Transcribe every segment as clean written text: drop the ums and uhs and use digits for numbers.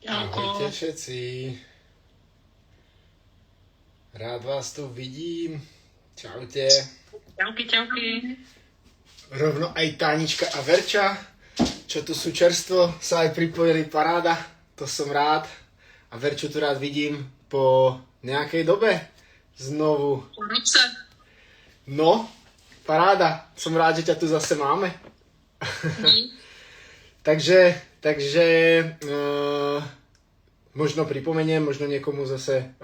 Ahojte všetci. Rád vás tu vidím. Čaute. Čauky. Rovno aj Tánička a Verča, čo tu sú čerstvo, sa aj pripojili, paráda. To som rád. A Verču tu rád vidím po nejakej dobe. Znovu. No, paráda. Som rád, že ťa tu zase máme. Takže možno pripomeniem, možno niekomu zase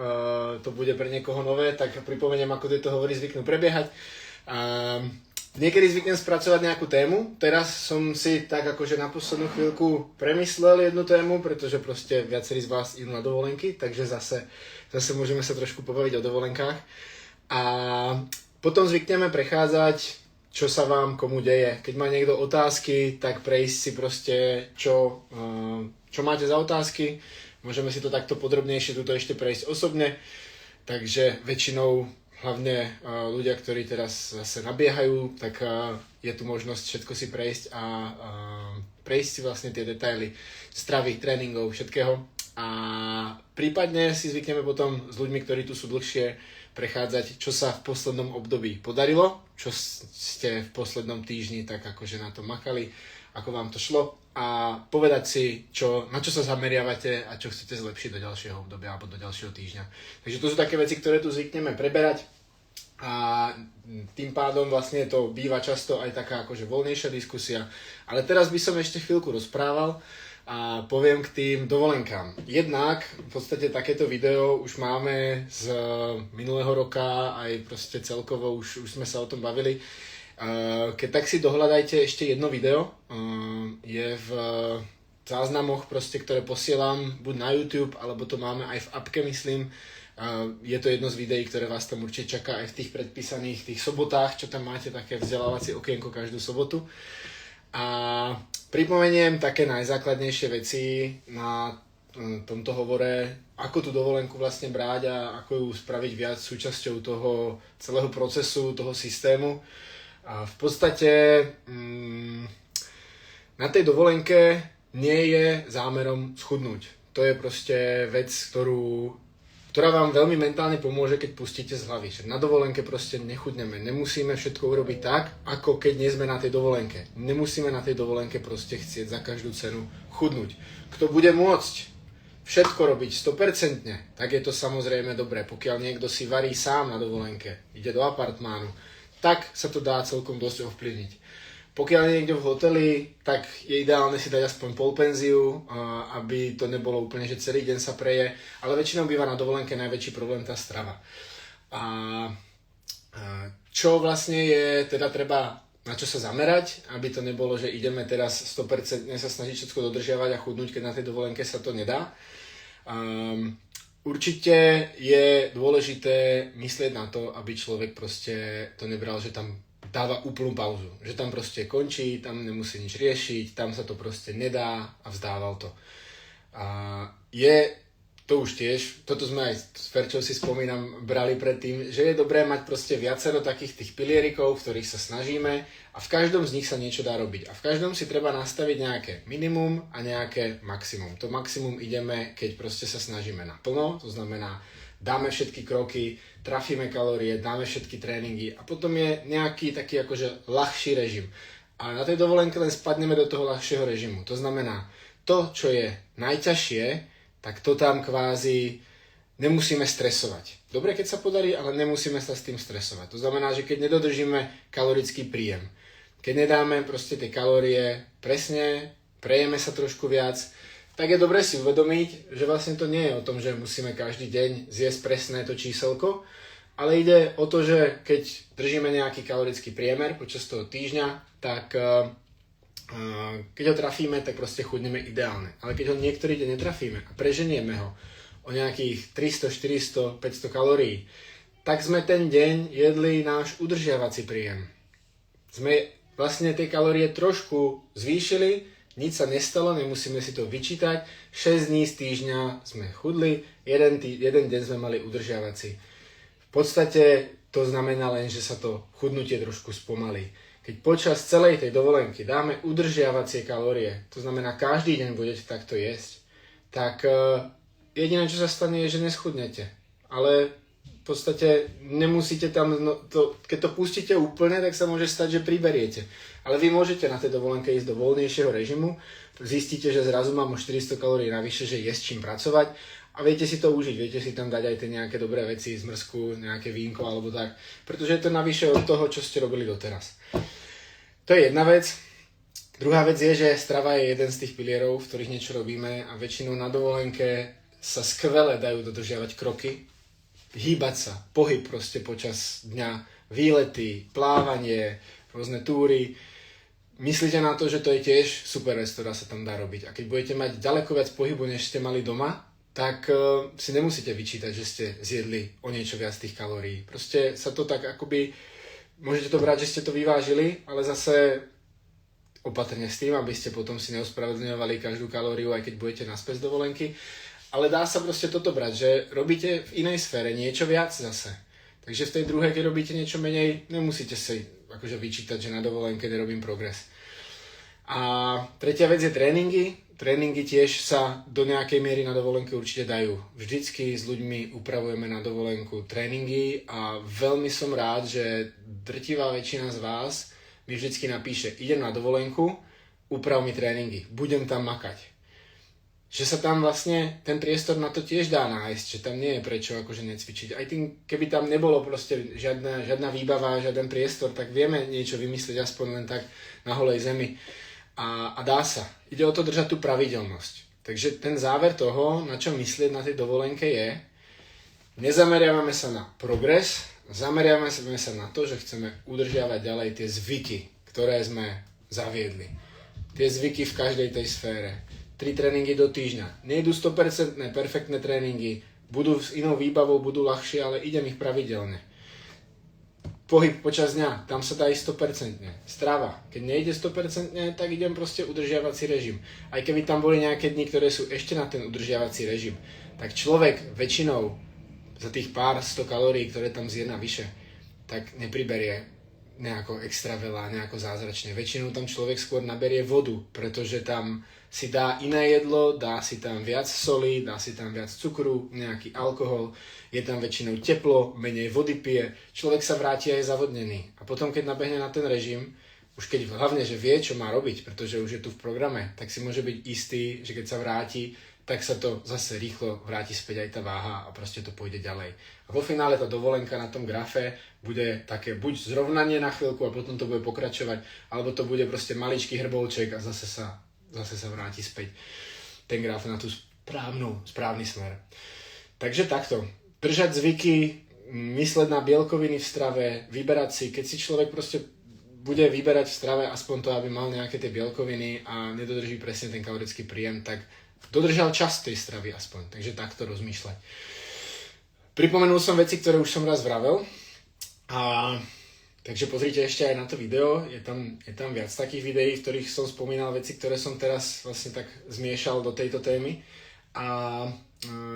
to bude pre niekoho nové, tak pripomeniem, ako tieto hovory zvyknú prebiehať. Niekedy zvyknem spracovať nejakú tému. Teraz som si tak akože na poslednú chvíľku premyslel jednu tému, pretože proste viacerí z vás idú na dovolenky, takže zase môžeme sa trošku pobaviť o dovolenkách. A potom zvykneme prechádzať, čo sa vám komu deje. Keď má niekto otázky, tak prejsť si proste, čo máte za otázky. Môžeme si to takto podrobnejšie tuto ešte prejsť osobne. Takže väčšinou, hlavne ľudia, ktorí teraz zase nabiehajú, tak je tu možnosť všetko si prejsť a prejsť si vlastne tie detaily stravy, tréningov, všetkého. A prípadne si zvykneme potom s ľuďmi, ktorí tu sú dlhšie, prechádzať, čo sa v poslednom období podarilo, čo ste v poslednom týždni tak akože na to makali, ako vám to šlo a povedať si, na čo sa zameriavate a čo chcete zlepšiť do ďalšieho obdobia alebo do ďalšieho týždňa. Takže to sú také veci, ktoré tu zvykneme preberať a tým pádom vlastne to býva často aj taká akože voľnejšia diskusia. Ale teraz by som ešte chvíľku rozprával a poviem k tým dovolenkám. Jednak v podstate takéto video už máme z minulého roka, aj proste celkovo už sme sa o tom bavili. Keď tak si dohľadajte ešte jedno video, je v záznamoch proste, ktoré posielam buď na YouTube, alebo to máme aj v appke, myslím. Je to jedno z videí, ktoré vás tam určite čaká aj v tých predpísaných tých sobotách, čo tam máte, také vzdelávacie okienko každú sobotu. A pripomeniem také najzákladnejšie veci na tomto hovore, ako tú dovolenku vlastne brať a ako ju spraviť viac súčasťou toho celého procesu, toho systému. A v podstate na tej dovolenke nie je zámerom schudnúť. To je proste vec, ktorá vám veľmi mentálne pomôže, keď pustíte z hlavy. Že na dovolenke proste nechudneme. Nemusíme všetko urobiť tak, ako keď nie sme na tej dovolenke. Nemusíme na tej dovolenke proste chcieť za každú cenu chudnúť. Kto bude môcť všetko robiť 100%, tak je to samozrejme dobré. Pokiaľ niekto si varí sám na dovolenke, ide do apartmánu, tak sa to dá celkom dosť ovplyvniť. Pokiaľ je niekto v hoteli, tak je ideálne si dať aspoň polpenziu, aby to nebolo úplne, že celý deň sa preje, ale väčšinou býva na dovolenke najväčší problém tá strava. A čo vlastne je, teda treba na čo sa zamerať, aby to nebolo, že ideme teraz 100% sa snažiť všetko dodržiavať a chudnúť, keď na tej dovolenke sa to nedá. Určite je dôležité myslieť na to, aby človek proste to nebral, že tam dáva úplnú pauzu. Že tam proste končí, tam nemusí nič riešiť, tam sa to proste nedá a vzdával to. A je to už tiež, toto sme aj s Ferčou si spomínam, brali predtým, že je dobré mať proste viacero takých tých pilierikov, v ktorých sa snažíme a v každom z nich sa niečo dá robiť. A v každom si treba nastaviť nejaké minimum a nejaké maximum. To maximum ideme, keď proste sa snažíme naplno, to znamená, dáme všetky kroky, trafíme kalórie, dáme všetky tréningy a potom je nejaký taký akože ľahší režim. A na tej dovolenke len spadneme do toho ľahšieho režimu. To znamená, to, čo je najťažšie, tak to tam kvázi nemusíme stresovať. Dobre, keď sa podarí, ale nemusíme sa s tým stresovať. To znamená, že keď nedodržíme kalorický príjem, keď nedáme proste tie kalórie presne, prejeme sa trošku viac, tak je dobré si uvedomiť, že vlastne to nie je o tom, že musíme každý deň zjesť presné to číselko, ale ide o to, že keď držíme nejaký kalorický priemer počas toho týždňa, tak keď ho trafíme, tak proste chudneme ideálne. Ale keď ho niektorý deň netrafíme a preženieme ho o nejakých 300, 400, 500 kalórií, tak sme ten deň jedli náš udržiavací príjem. Sme vlastne tie kalórie trošku zvýšili, nič sa nestalo, nemusíme si to vyčítať. 6 dní z týždňa sme chudli, jeden deň sme mali udržiavací. V podstate to znamená len, že sa to chudnutie trošku spomalí. Keď počas celej tej dovolenky dáme udržiavacie kalórie, to znamená každý deň budete takto jesť, tak jediné, čo sa stane, je, že neschudnete. Ale v podstate nemusíte tam, keď to pustíte úplne, tak sa môže stať, že priberiete. Ale vy môžete na tej dovolenke ísť do voľnejšieho režimu, zistíte, že zrazu mám o 400 kalórií navyše, že je s čím pracovať a viete si to užiť, viete si tam dať aj tie nejaké dobré veci, zmrzku, nejaké vínko alebo tak, pretože je to navyše od toho, čo ste robili doteraz. To je jedna vec. Druhá vec je, že strava je jeden z tých pilierov, v ktorých niečo robíme a väčšinou na dovolenke sa skvele dajú dodržiavať kroky, hýbať sa, pohyb proste počas dňa, výlety, plávanie, rôzne túry. Myslíte na to, že to je tiež super vec, ktorá sa tam dá robiť. A keď budete mať ďaleko viac pohybu, než ste mali doma, tak si nemusíte vyčítať, že ste zjedli o niečo viac tých kalórií. Proste sa to tak akoby, môžete to brať, že ste to vyvážili, ale zase opatrne s tým, aby ste potom si neospravedlňovali každú kalóriu, aj keď budete naspäť z dovolenky. Ale dá sa proste toto brať, že robíte v inej sfére niečo viac zase. Takže v tej druhej, keď robíte niečo menej, nemusíte si akože vyčítať, že na dovolenke nerobím progres. A tretia vec je tréningy. Tréningy tiež sa do nejakej miery na dovolenke určite dajú. Vždycky s ľuďmi upravujeme na dovolenku tréningy a veľmi som rád, že drtivá väčšina z vás mi vždycky napíše, idem na dovolenku, uprav mi tréningy, budem tam makať. Že sa tam vlastne ten priestor na to tiež dá nájsť, že tam nie je prečo akože necvičiť. Aj tým, keby tam nebolo proste žiadna výbava, žiaden priestor, tak vieme niečo vymyslieť aspoň len tak na holej zemi. A dá sa. Ide o to držať tú pravidelnosť. Takže ten záver toho, na čo myslieť na tej dovolenke je, nezameriavame sa na progres, zameriavame sa na to, že chceme udržiavať ďalej tie zvyky, ktoré sme zaviedli. Tie zvyky v každej tej sfére. 3 tréningy do týždňa. Nejdu 100% perfektné tréningy, budú s inou výbavou, budú ľahšie, ale idem ich pravidelne. Pohyb počas dňa, tam sa dá ísť 100%. Strava, keď nejde 100%, tak idem proste udržiavací režim. Aj keby tam boli nejaké dni, ktoré sú ešte na ten udržiavací režim, tak človek väčšinou za tých pár 100 kalórií, ktoré tam zje navyše, tak nepriberie nejako extra veľa, nejako zázračne. Väčšinou tam človek skôr naberie vodu, pretože tam si dá iné jedlo, dá si tam viac soli, dá si tam viac cukru, nejaký alkohol, je tam väčšinou teplo, menej vody pije, človek sa vráti aj zavodnený. A potom, keď nabehne na ten režim, už keď hlavne, že vie, čo má robiť, pretože už je tu v programe, tak si môže byť istý, že keď sa vráti, tak sa to zase rýchlo vráti späť aj tá váha a proste to pôjde ďalej. A vo finále tá dovolenka na tom grafe bude také buď zrovnanie na chvíľku a potom to bude pokračovať, alebo to bude proste maličký hrbovček a zase sa vráti späť ten graf na tú správny smer. Takže takto. Držať zvyky, mysleť na bielkoviny v strave, vyberať si, keď si človek proste bude vyberať v strave aspoň to, aby mal nejaké tie bielkoviny a nedodrží presne ten kalorický príjem, tak dodržal čas tej stravy aspoň, takže takto rozmýšľať. Pripomenul som veci, ktoré už som raz vravel, takže pozrite ešte aj na to video, je tam viac takých videí, v ktorých som spomínal veci, ktoré som teraz vlastne tak zmiešal do tejto témy. A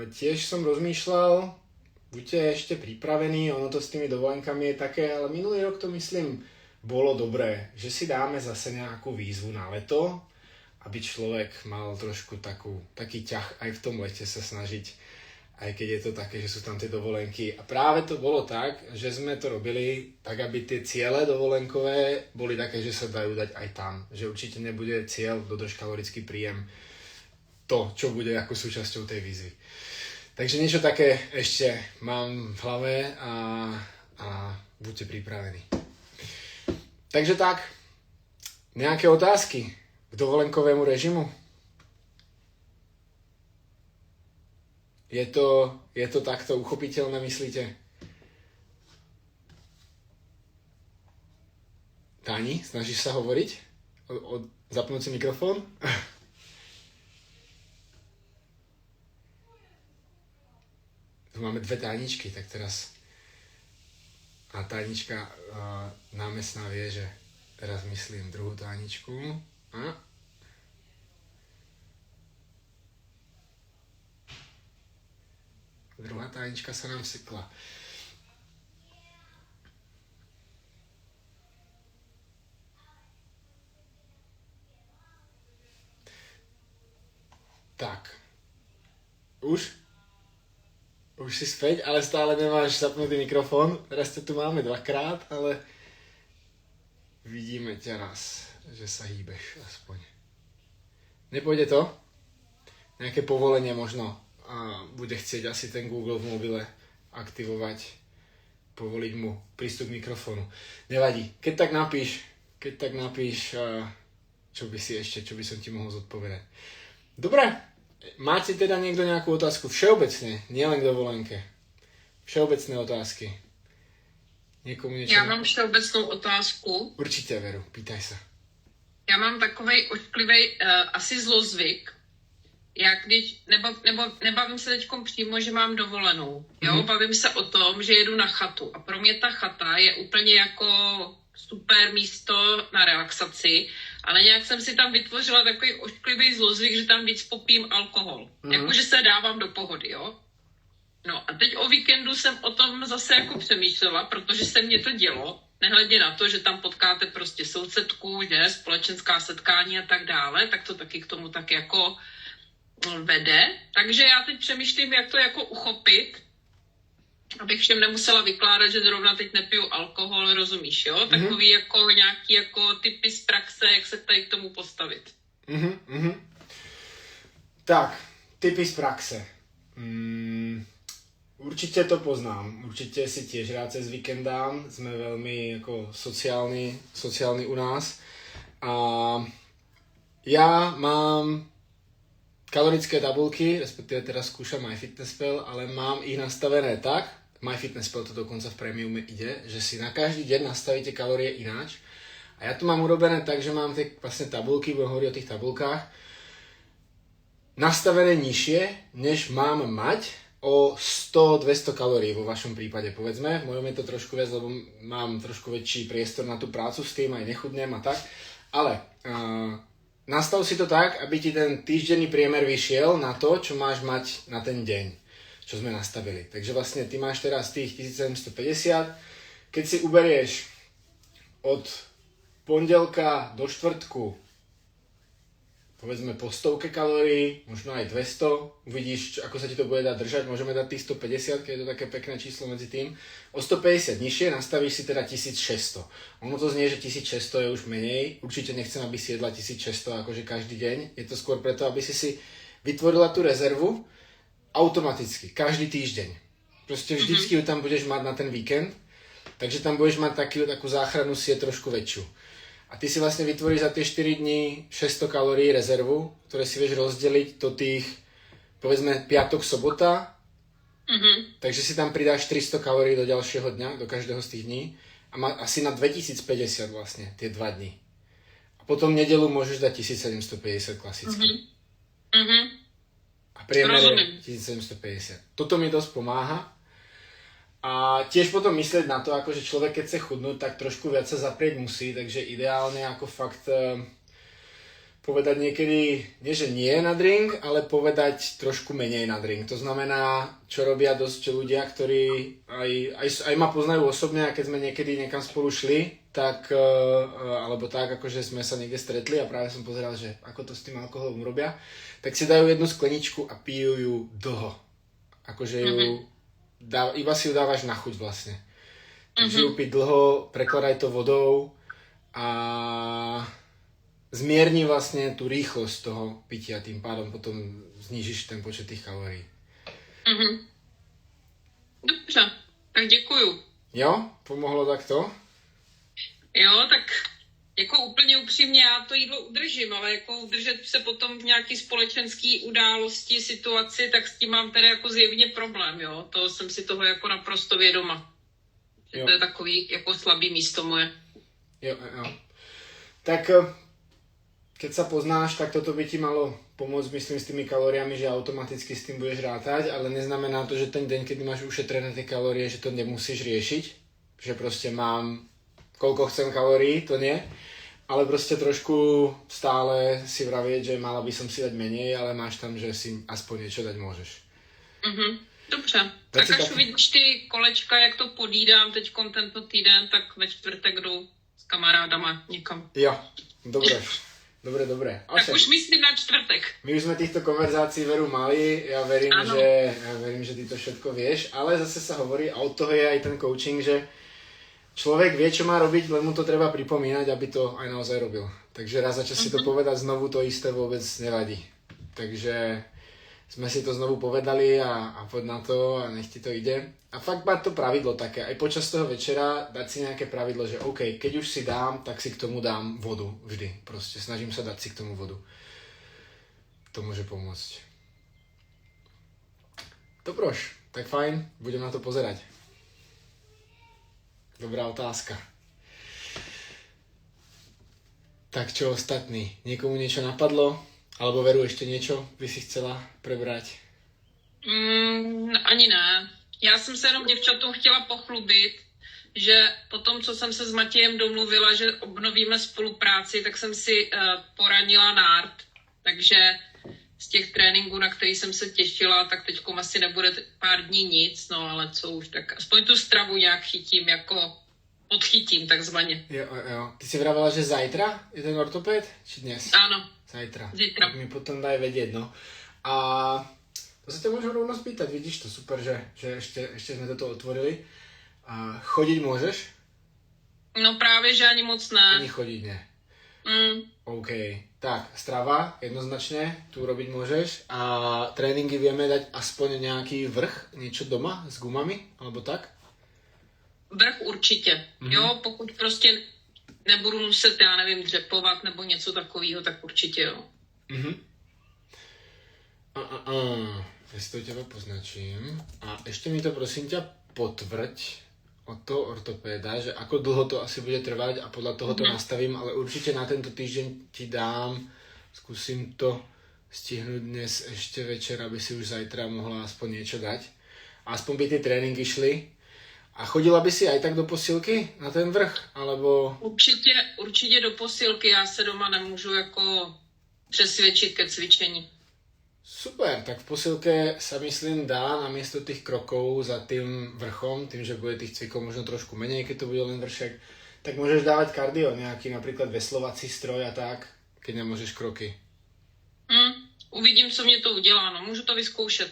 tiež som rozmýšľal, buďte ešte pripravení, ono to s tými dovolenkami je také, ale minulý rok to myslím bolo dobré, že si dáme zase nejakú výzvu na leto, aby človek mal trošku taký ťah aj v tom lete sa snažiť, aj keď je to také, že sú tam tie dovolenky. A práve to bolo tak, že sme to robili tak, aby tie ciele dovolenkové boli také, že sa dajú dať aj tam. Že určite nebude cieľ dodrž kalorický príjem to, čo bude ako súčasťou tej výzvy. Takže niečo také ešte mám v hlave a buďte pripravení. Takže tak, nejaké otázky k dovolenkovému režimu? Je to takto uchopiteľné, myslíte? Táni, snažíš sa hovoriť? Zapnúť si mikrofón? Tu máme 2 tajničky, tak teraz... A tajnička námestná vie, že teraz myslím druhú tajničku. A? Druhá tajnička sa nám sekla. Tak. Už? Už si späť, ale stále nemáš zapnutý mikrofón. Teraz ťa tu máme dvakrát, ale vidíme ťa raz, že sa hýbeš aspoň. Nepôjde to? Nejaké povolenie možno bude chcieť asi ten Google v mobile aktivovať, povoliť mu prístup k mikrofónu. Nevadí. Keď tak napíš, čo by som ti mohol zodpovedať. Dobre. Máte teda niekto nejakú otázku všeobecne, nielen k dovolenke? Všeobecné otázky. Niekomu niečo... Já mám všeobecnou otázku. Určitě, Veru, pýtaj se. Já mám takovej ošklivej asi zlozvyk. Já když, nebavím se teďkom přímo, že mám dovolenou. Jo, bavím se o tom, že jedu na chatu. A pro mě ta chata je úplně jako super místo na relaxaci. Ale nějak jsem si tam vytvořila takový ošklivý zlozvyk, že tam víc popím alkohol. Jakože se dávám do pohody, jo. No a teď o víkendu jsem o tom zase jako přemýšlela, protože se mně to dělo. Nehledě na to, že tam potkáte prostě sousedku, že společenská setkání a tak dále, tak to taky k tomu tak jako vede. Takže já teď přemýšlím, jak to jako uchopit, abych všem nemusela vykládat, že zrovna teď nepiju alkohol, rozumíš, jo? Takový jako nějaký jako typy z praxe, jak se tady k tomu postavit. Tak, typy z praxe. Určite to poznám. Určite si tiež rád cez víkend dám. Sme veľmi ako sociálni u nás. A ja mám kalorické tabulky, respektíve teraz skúšam MyFitnessPal, ale mám ich nastavené tak, MyFitnessPal to dokonca v premiume ide, že si na každý deň nastavíte kalórie ináč. A ja to mám urobené tak, že mám tie vlastne tabulky, budem hovoriť o tých tabulkách, nastavené nižšie, než mám mať o 100-200 kalórií vo vašom prípade, povedzme. V mojom je to trošku viac, lebo mám trošku väčší priestor na tú prácu s tým, aj nechudnem a tak. Ale nastav si to tak, aby ti ten týždenný priemer vyšiel na to, čo máš mať na ten deň, čo sme nastavili. Takže vlastne ty máš teraz tých 1750. Keď si uberieš od pondelka do štvrtku povedzme po 100 kalórií, možno aj 200, uvidíš, ako sa ti to bude dať držať, môžeme dať tých 150, keď je to také pekné číslo medzi tým. O 150 nižšie nastavíš si teda 1600. Ono to znie, že 1600 je už menej, určite nechcem, aby si jedla 1600 akože každý deň, je to skôr preto, aby si vytvorila tú rezervu automaticky, každý týždeň. Proste vždycky ju tam budeš mať na ten víkend, takže tam budeš mať takú záchrannú sieť trošku väčšiu. A ty si vlastne vytvoríš za tie 4 dní 600 kalórií rezervu, ktoré si vieš rozdeliť do tých, povedzme, piatok, sobota. Takže si tam pridáš 300 kalórií do ďalšieho dňa, do každého z tých dní. A má asi na 2050 vlastne, tie 2 dni. A potom nedelu môžeš dať 1750 klasicky. A priemer je 1750. Toto mi dosť pomáha. A tiež potom myslieť na to, akože človek, keď chce chudnúť, tak trošku viac sa zaprieť musí, takže ideálne ako fakt povedať niekedy, nie že nie na drink, ale povedať trošku menej na drink. To znamená, čo robia dosť ľudia, ktorí aj ma poznajú osobne a keď sme niekedy niekam spolu šli, tak, alebo tak, akože sme sa niekde stretli a práve som pozeral, že ako to s tým alkoholom robia, tak si dajú jednu skleničku a pijú ju dlho. Akože ju iba si ju dávaš na chuť vlastne. Takže ju piť dlho, prekladaj to vodou a zmierni vlastne tú rýchlosť toho pitia, tým pádom potom znížiš ten počet tých kalórií. Dobře, tak děkuju. Jo? Pomohlo takto? Jo, tak jako úplně upřímně já to jídlo udržím, ale jako udržet se potom v nějaký společenský události, situaci, tak s tím mám tedy jako zjevně problém, jo. To jsem si toho jako naprosto vědoma. Že to je takový jako slabý místo moje. Jo. Tak keď sa poznáš, tak toto by ti malo pomôcť, myslím, s tými kalóriami, že automaticky s tým budeš rátať, ale neznamená to, že ten deň, kedy máš ušetrené tie kalórie, že to nemusíš riešiť. Že proste mám koľko chcem kalórií, to nie. Ale proste trošku stále si vravieť, že mala by som si dať menej, ale máš tam, že si aspoň niečo dať môžeš. Dobře. Tak až uvidíš ty kolečka, jak to podídám teďkom tento týden, tak ve čtvrtek jdu s kamarádama někam. Jo, dobre. Dobre. Tak už myslím na čtvrtek. My už sme týchto konverzácií veru mali, ja verím, že ty to všetko vieš, ale zase sa hovorí, a od toho je aj ten coaching, že človek vie, čo má robiť, len mu to treba pripomínať, aby to aj naozaj robil. Takže raz za čas si to povedať znovu, to isté vôbec nevadí. Takže sme si to znovu povedali a poď na to a nech ti to ide. A fakt mať to pravidlo také, aj počas toho večera dať si nejaké pravidlo, že OK, keď už si dám, tak si k tomu dám vodu vždy. Proste snažím sa dať si k tomu vodu. To môže pomôcť. Dobroš, tak fajn, budem na to pozerať. Dobrá otázka. Tak čo ostatní? Niekomu niečo napadlo? Alebo Veru ešte niečo by si chcela prebrať? Ani ne. Já jsem se jenom děvčatům chtěla pochlubit, že po tom, co jsem se s Matějem domluvila, že obnovíme spolupráci, tak jsem si poranila nárt. Takže z těch tréninků, na který jsem se těšila, tak teďkom asi nebude pár dní nic, no ale co už, tak aspoň tu stravu nějak chytím, jako odchytím takzvaně. Jo. Ty si vravela, že zajtra je ten ortopéd? Či dnes? Áno. Zajtra. Zítra. Tak mi potom daj vedieť, no. A to sa ťa môžem rovno spýtať, vidíš to, super, že ešte sme toto otvorili. A chodiť môžeš? No právě, že ani moc ne. Ani chodiť ne. OK. Tak, strava, jednoznačne, tu robiť môžeš. A tréningy vieme dať aspoň nejaký vrch, niečo doma s gumami, alebo tak? Vrch určitě. Jo, pokud prostě nebudu muset, já nevím, dřepovat nebo něco takového, tak určitě jo. Ja si to teba poznačím. A ešte mi to prosím ťa potvrď od toho ortopéda, že ako dlho to asi bude trvať a podľa toho to nastavím, ale určite na tento týždeň ti dám, skúsim to stihnúť dnes ešte večer, aby si už zajtra mohla aspoň niečo dať. Aspoň by tie tréningy šli. A chodila by si aj tak do posilky na ten vrch, alebo... Určitě do posilky, já se doma nemůžu jako přesvědčit ke cvičení. Super, tak v posilke sa myslím dá namiesto tých krokov za tým vrchom, tým, že bude tých cvikov možno trošku menej, keď to bude len vršek, tak môžeš dávať kardio, nejaký napríklad veslovací stroj a tak, keď nemôžeš kroky. Uvidím, co mě to udělá, no můžu to vyzkoušet.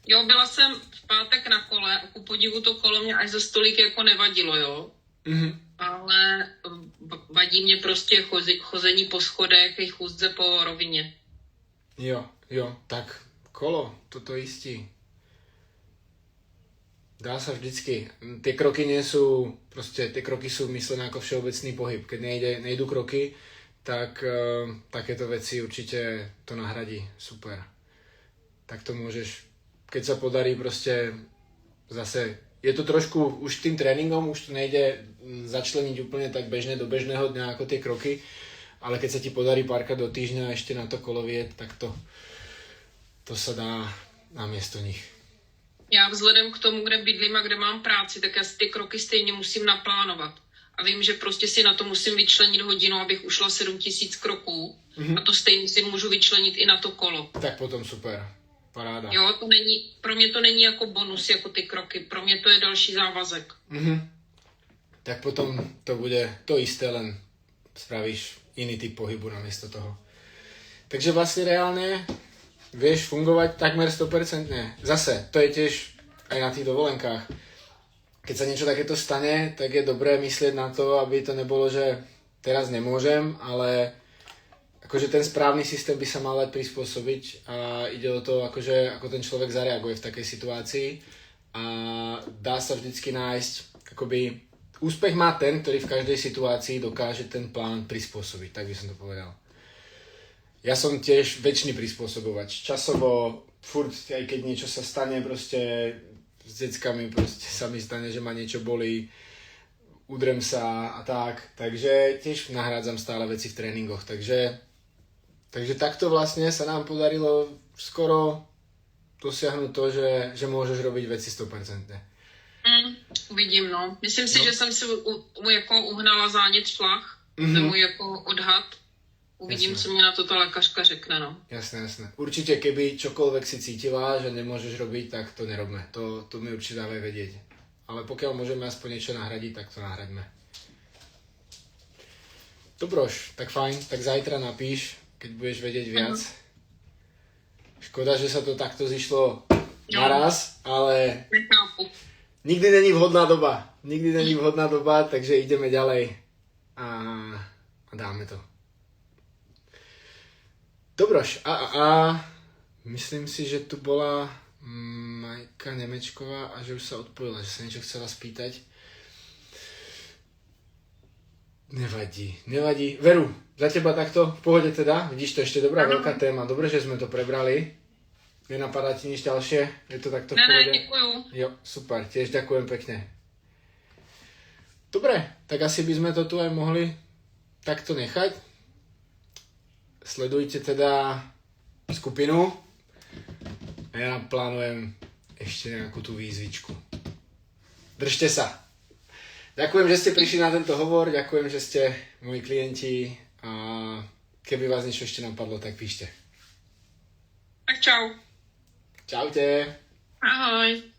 Jo, byla jsem v pátek na kole a ku podivu to kolo mě až za stolik jako nevadilo, jo. Ale vadí mě prostě chození po schodech i chůzdze po rovině. Jo, tak kolo, toto istí. Dá sa vždycky. Tie kroky nie sú, proste tie kroky sú myslené ako všeobecný pohyb. Keď nejdu kroky, tak takéto veci určite to nahradí. Super. Tak to môžeš, keď sa podarí proste zase, je to trošku už tým tréningom, už to nejde začleniť úplne tak bežne do bežného dňa ako tie kroky, ale keď sa ti podarí párkrát do týždňa ešte na to kolo vieť, tak to sa dá namiesto nich. Já vzhledem k tomu, kde bydlím a kde mám práci, tak já si ty kroky stejně musím naplánovat. A vím, že prostě si na to musím vyčlenit hodinu, abych ušla 7000 kroků. A to stejně si můžu vyčlenit i na to kolo. Tak potom super. Paráda. Jo, pro mě to není jako bonus, jako ty kroky. Pro mě to je další závazek. Tak potom to bude to isté, len spravíš iný typ pohybu namiesto toho. Takže vlastne reálne vieš fungovať takmer 100%. Zase, to je tiež aj na tých dovolenkách. Keď sa niečo takéto stane, tak je dobré myslieť na to, aby to nebolo, že teraz nemôžem, ale akože ten správny systém by sa mal dať prispôsobiť a ide o to, akože, ako ten človek zareaguje v takej situácii a dá sa vždycky nájsť, akoby úspech má ten, ktorý v každej situácii dokáže ten plán prispôsobiť, tak by som to povedal. Ja som tiež väčší prispôsobovač. Časovo, furt, aj keď niečo sa stane, proste s deckami proste sa mi stane, že ma niečo bolí, udrem sa a tak. Takže tiež nahrádzam stále veci v tréningoch. Takže takto vlastne sa nám podarilo skoro dosiahnuť to, že môžeš robiť veci 100%. Uvidím, no. Myslím si, že jsem si jako uhnala zánět šlach. To je můj jako odhad. Uvidím, co mě na to ta lékařka řekne, no. Jasné. Určite, keby čokoľvek si cítila, že nemôžeš robiť, tak to nerobme. To mi určite dávaj vedieť. Ale pokiaľ môžeme aspoň niečo nahradiť, tak to nahraďme. Dobroš, tak fajn, tak zajtra napíš, keď budeš vedieť viac. Škoda, že sa to takto zišlo naraz, ale Nechápu. nikdy není vhodná doba. Nikdy není vhodná doba, takže ideme ďalej a dáme to. Dobroš, a myslím si, že tu bola Majka Nemečková a že už sa odpojila, že sa niečo chcela spýtať. Nevadí. Veru, za teba takto v pohode teda? Vidíš, to je ešte dobrá veľká téma. Dobre, že sme to prebrali. Nenapadá ti nič ďalšie? Je to takto v pohode? Ne, děkuju. Jo, super, tiež ďakujem pekne. Dobre, tak asi by sme to tu aj mohli takto nechať. Sledujte teda skupinu a ja plánujem ešte nejakú tú výzvičku. Držte sa. Ďakujem, že ste prišli na tento hovor, ďakujem, že ste moji klienti a keby vás niečo ešte napadlo, tak píšte. Tak čau. Čaute. Ahoj.